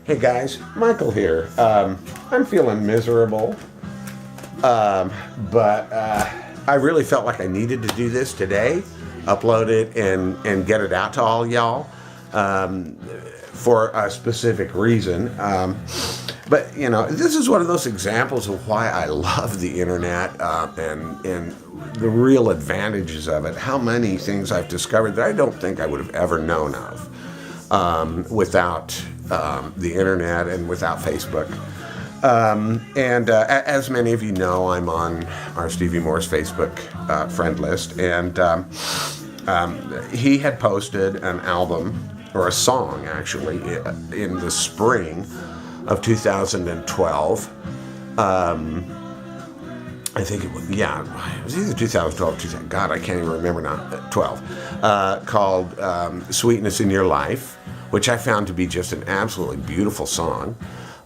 Hey guys, Michael here. I'm feeling miserable, but I really felt like I needed to do this today, upload it and get it out to all y'all for a specific reason. But you know, this is one of those examples of why I love the internet and the real advantages of it. How many things I've discovered that I don't think I would have ever known of without the internet and without Facebook. As many of you know, I'm on our Stevie Moore's Facebook friend list, and he had posted an album, or a song actually, in the spring of 2012. I think it was either 2012 or 2000. God, I can't even remember now. 12. Called Sweetness in Your Life, which I found to be just an absolutely beautiful song,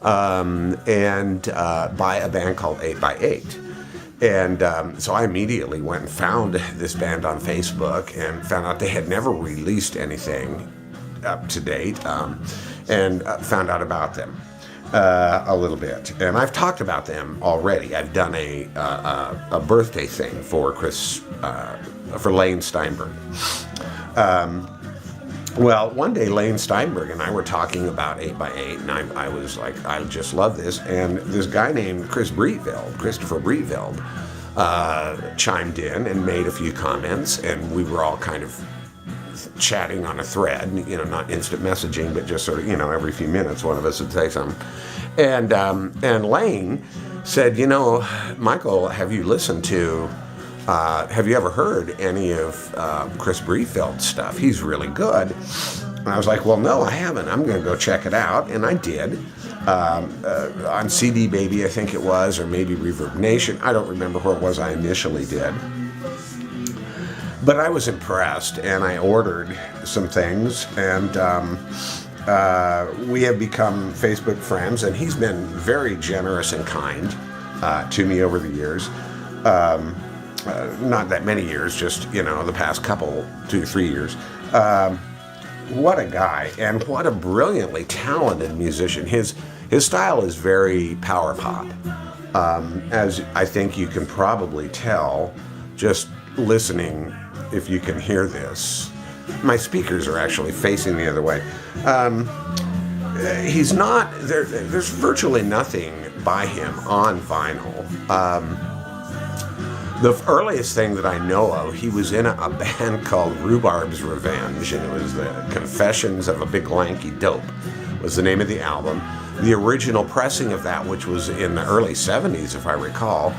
and by a band called 8x8. And so I immediately went and found this band on Facebook and found out they had never released anything up to date, and found out about them a little bit. And I've talked about them already. I've done a birthday thing for for Lane Steinberg. Well, one day Lane Steinberg and I were talking about 8x8, and I was like, I just love this. And this guy named Christopher Breetveld, chimed in and made a few comments, and we were all kind of chatting on a thread, you know, not instant messaging, but just sort of, you know, every few minutes one of us would say something. And Lane said, you know, Michael, have you ever heard any of Chris Breetveld's stuff? He's really good. And I was like, well, no, I haven't. I'm going to go check it out. And I did. On CDBaby, I think it was, or maybe Reverb Nation. I don't remember where it was I initially did. But I was impressed, and I ordered some things, and we have become Facebook friends, and he's been very generous and kind to me over the years. Not that many years, just, you know, the past couple, 2-3 years. What a guy, and what a brilliantly talented musician. His style is very power pop, as I think you can probably tell just listening. If you can hear this, my speakers are actually facing the other way. He's not there. There's virtually nothing by him on vinyl. The earliest thing that I know of, he was in a band called Rhubarb's Revenge, and it was the Confessions of a Big Lanky Dope was the name of the album. The original pressing of that, which was in the early 70s, if I recall,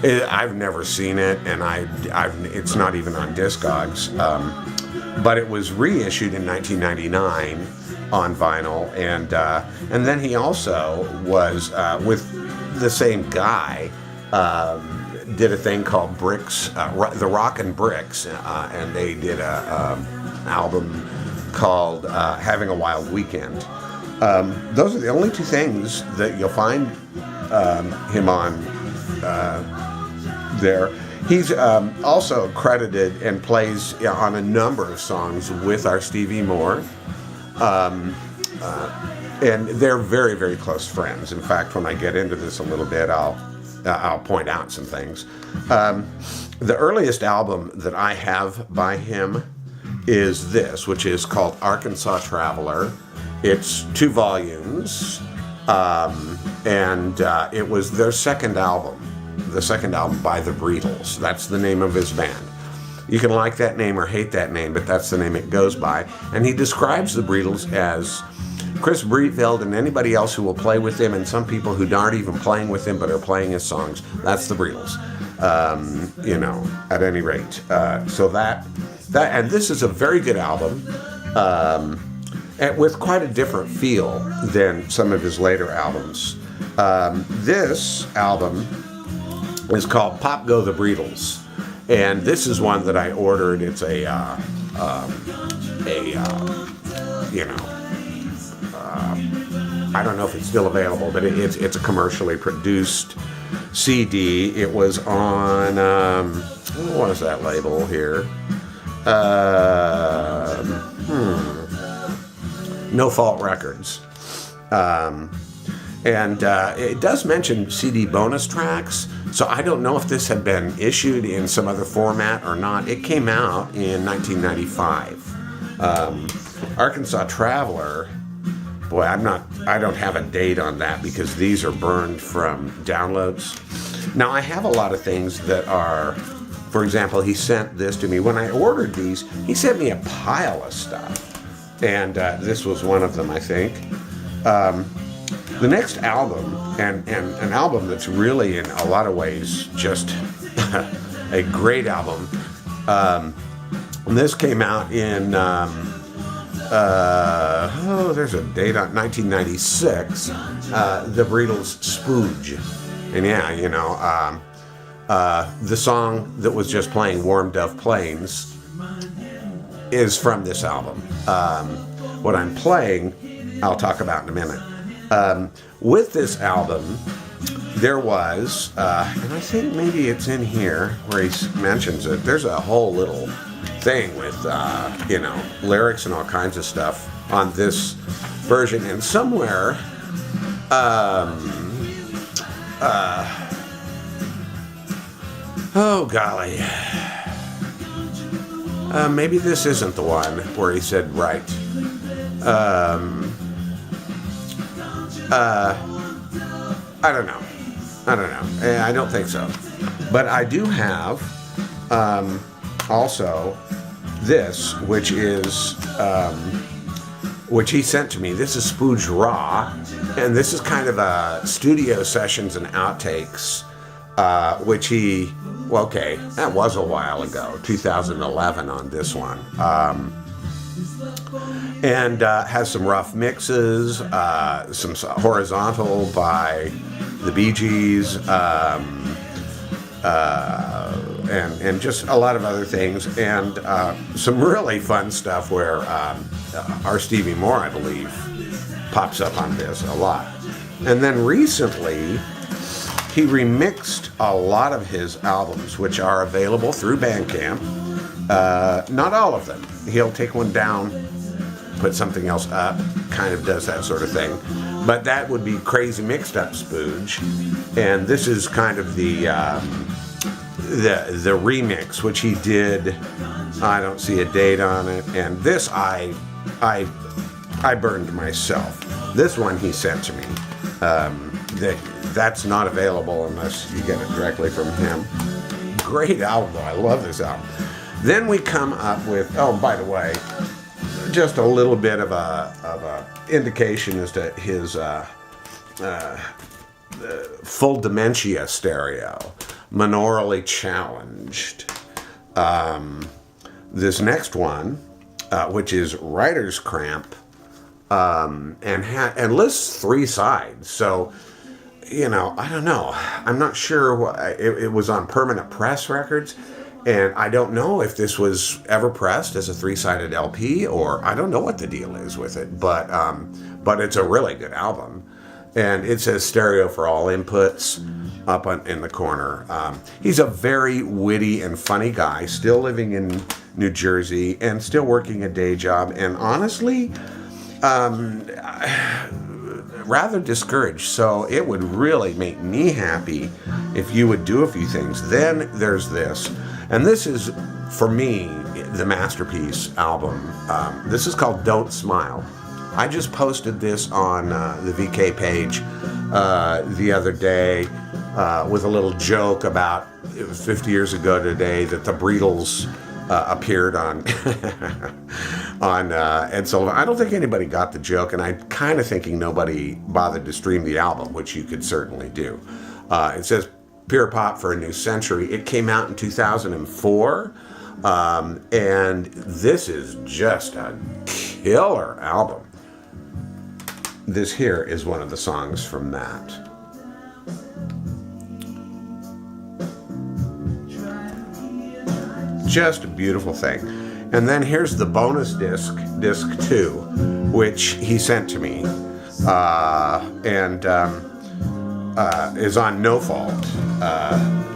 I've never seen it, and it's not even on Discogs, but it was reissued in 1999 on vinyl, and then he also was with the same guy, did a thing called Bricks, the Rockin' Bricks, and they did a album called Having a Wild Weekend. Those are the only two things that you'll find him on there. He's also credited and plays on a number of songs with our Stevie Moore, and they're very, very close friends. In fact, when I get into this a little bit, I'll point out some things. The earliest album that I have by him is this, which is called Arkansas Traveler. It's 2 volumes, and it was their second album. The second album by the Breetles. That's the name of his band. You can like that name or hate that name, but that's the name it goes by. And he describes the Breetles as Chris Breetveld and anybody else who will play with him, and some people who aren't even playing with him but are playing his songs. That's the Breetles. You know, at any rate. So that and this is a very good album, and with quite a different feel than some of his later albums. This album is called Pop Go the Breetles, and this is one that I ordered. It's I don't know if it's still available, but it's a commercially produced CD. It was on what is that label here? No Fault Records. And it does mention CD bonus tracks, so I don't know if this had been issued in some other format or not. It came out in 1995. Arkansas Traveler, boy, I don't have a date on that because these are burned from downloads. Now, I have a lot of things that are, for example, he sent this to me. When I ordered these, he sent me a pile of stuff, and this was one of them, I think. The next album, and an album that's really, in a lot of ways, just a great album. This came out in, there's a date on 1996, the Breetles' Spooge. And yeah, you know, the song that was just playing, Warm Dove Plains, is from this album. What I'm playing, I'll talk about in a minute. With this album, there was, and I think maybe it's in here where he mentions it, there's a whole little thing with, you know, lyrics and all kinds of stuff on this version. And somewhere, oh golly, maybe this isn't the one where he said right. I don't know. I don't think so. But I do have also this, which is which he sent to me. This is Spooge Raw, and this is kind of a studio sessions and outtakes, which he, well, okay, that was a while ago, 2011 on this one. And has some rough mixes, some horizontal by the Bee Gees, and just a lot of other things, and some really fun stuff where our Stevie Moore, I believe, pops up on this a lot. And then recently, he remixed a lot of his albums, which are available through Bandcamp. Not all of them. He'll take one down, put something else up, kind of does that sort of thing. But that would be Crazy Mixed Up Spooge. And this is kind of the remix, which he did. I don't see a date on it. And this I burned myself. This one he sent to me. That's not available unless you get it directly from him. Great album, though. I love this album. Then we come up with, oh, by the way, just a little bit of a indication as to his full dementia stereo, monorally challenged. This next one, which is Writer's Cramp, and lists 3 sides. So, you know, I don't know. I'm not sure. It was on Permanent Press Records. And I don't know if this was ever pressed as a 3-sided LP, or I don't know what the deal is with it, but it's a really good album. And it says stereo for all inputs up in the corner. He's a very witty and funny guy, still living in New Jersey and still working a day job. And honestly, rather discouraged. So it would really make me happy if you would do a few things. Then there's this. And this is, for me, the masterpiece album. This is called Don't Smile. I just posted this on the VK page the other day with a little joke about, it was 50 years ago today, that the Breetles appeared on Ed Sullivan. I don't think anybody got the joke, and I'm kind of thinking nobody bothered to stream the album, which you could certainly do. It says Pure Pop for a New Century. It came out in 2004, and this is just a killer album. This here is one of the songs from that. Just a beautiful thing. And then here's the bonus disc 2, which he sent to me, and is on No Fault,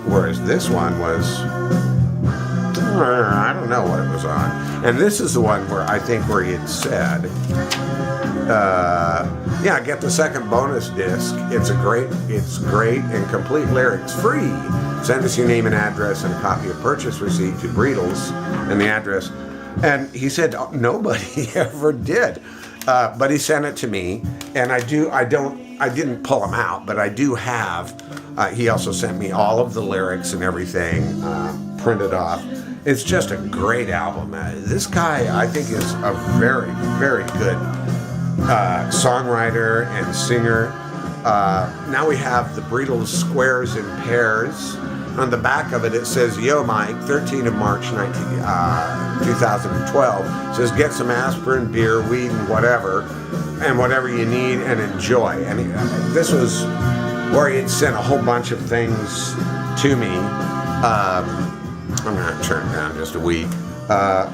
whereas this one was, I don't know what it was on. And this is the one where I think where he had said, Yeah, get the second bonus disc. It's great and complete lyrics free. Send us your name and address and a copy of purchase receipt to Breetles and the address. And he said nobody ever did, but he sent it to me, and I didn't pull them out, but I do have. He also sent me all of the lyrics and everything printed off. It's just a great album. This guy, I think, is a very, very good songwriter and singer. Now we have the Breetles Squares and Pairs. On the back of it, it says, "Yo, Mike, 13 of March 2012. It says, get some aspirin, beer, weed, and whatever you need, and enjoy." And this was where he had sent a whole bunch of things to me. I'm going to turn it down just a week. I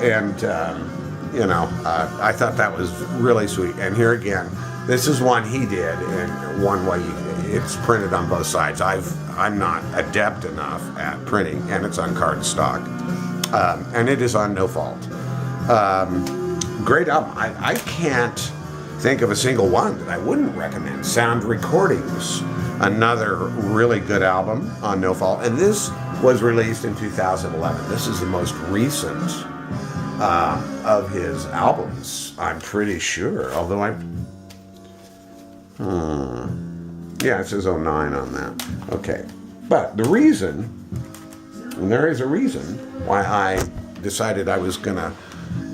thought that was really sweet. And here again, this is one he did, and one way it's printed on both sides. I'm not adept enough at printing, and it's on cardstock, and it is on No Fault. Great album. I can't think of a single one that I wouldn't recommend. Sound Recordings, another really good album on No Fault, and this was released in 2011. This is the most recent of his albums, I'm pretty sure. Although yeah, it says 09 on that. Okay. But there is a reason why I decided I was going to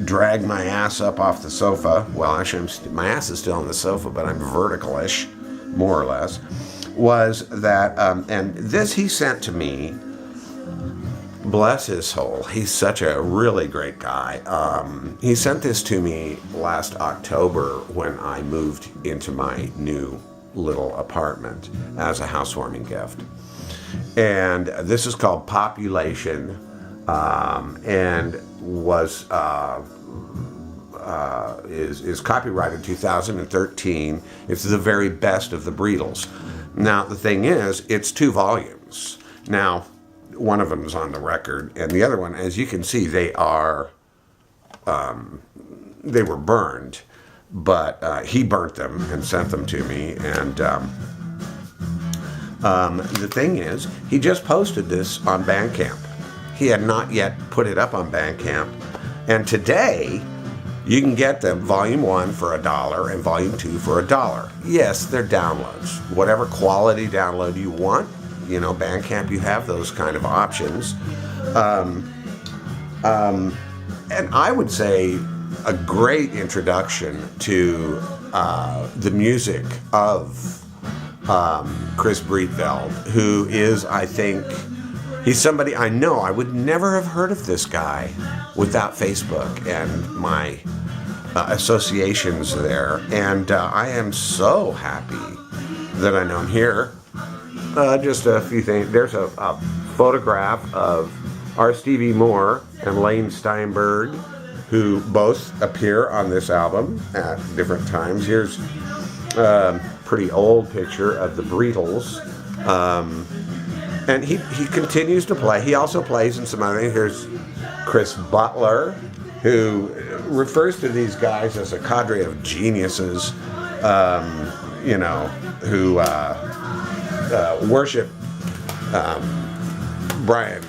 drag my ass up off the sofa. Well, actually, my ass is still on the sofa, but I'm vertical-ish, more or less. Was that, and this he sent to me. Bless his soul. He's such a really great guy. He sent this to me last October when I moved into my new little apartment as a housewarming gift. And this is called Population, and was is copyrighted 2013. It's the very best of the Breetles. Now the thing is, it's 2 volumes. Now, one of them is on the record, and the other one, as you can see, they were burned, but he burnt them and sent them to me. And the thing is, he just posted this on Bandcamp. He had not yet put it up on Bandcamp, and today you can get them Volume 1 for $1 and Volume 2 for $1. Yes, they're downloads. Whatever quality download you want. Bandcamp, you have those kind of options. And I would say a great introduction to the music of Chris Breetveld, who is, I think, he's somebody I know. I would never have heard of this guy without Facebook and my associations there. And I am so happy that I know him here. Just a few things. There's a photograph of R. Stevie Moore and Lane Steinberg, who both appear on this album at different times. Here's a pretty old picture of the Breetles. And he continues to play. He also plays in some other things. Here's Chris Butler, who refers to these guys as a cadre of geniuses, who worship Brian.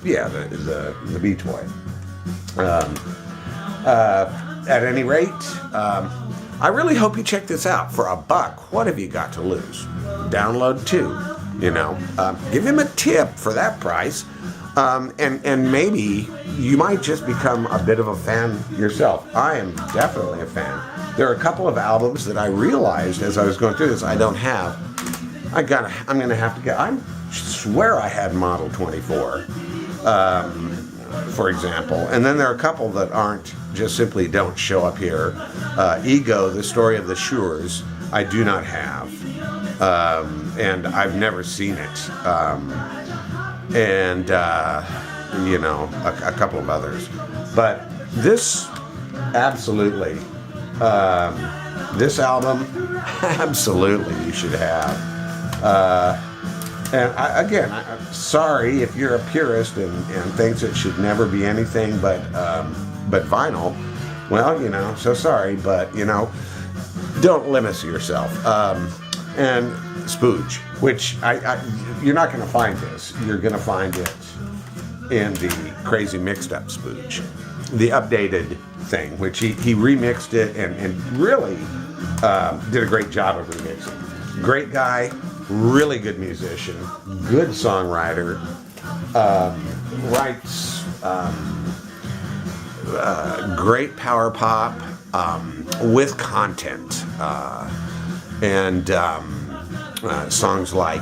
The Beach Boy. At any rate, I really hope you check this out. For $1, what have you got to lose? Download 2. Give him a tip for that price. And maybe you might just become a bit of a fan yourself. I am definitely a fan. There are a couple of albums that I realized as I was going through this I don't have. I'm going to have to get. I swear I had Model 24, for example. And then there are a couple that just simply don't show up here. Ego, The Story of the Shures, I do not have. And I've never seen it. And a couple of others. But this, absolutely, this album, absolutely you should have. And I'm sorry if you're a purist and thinks it should never be anything but vinyl. Well, so sorry, but don't limit yourself. And Spooge, which you're not going to find this. You're going to find it in the Crazy Mixed Up Spooge, the updated thing, which he remixed it and really did a great job of remixing. Great guy, really good musician, good songwriter, writes great power pop with content, and songs like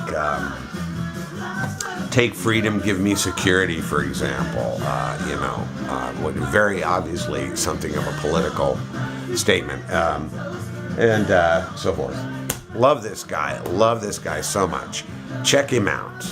Take Freedom, Give Me Security, for example, very obviously something of a political statement, and so forth. Love this guy so much. Check him out.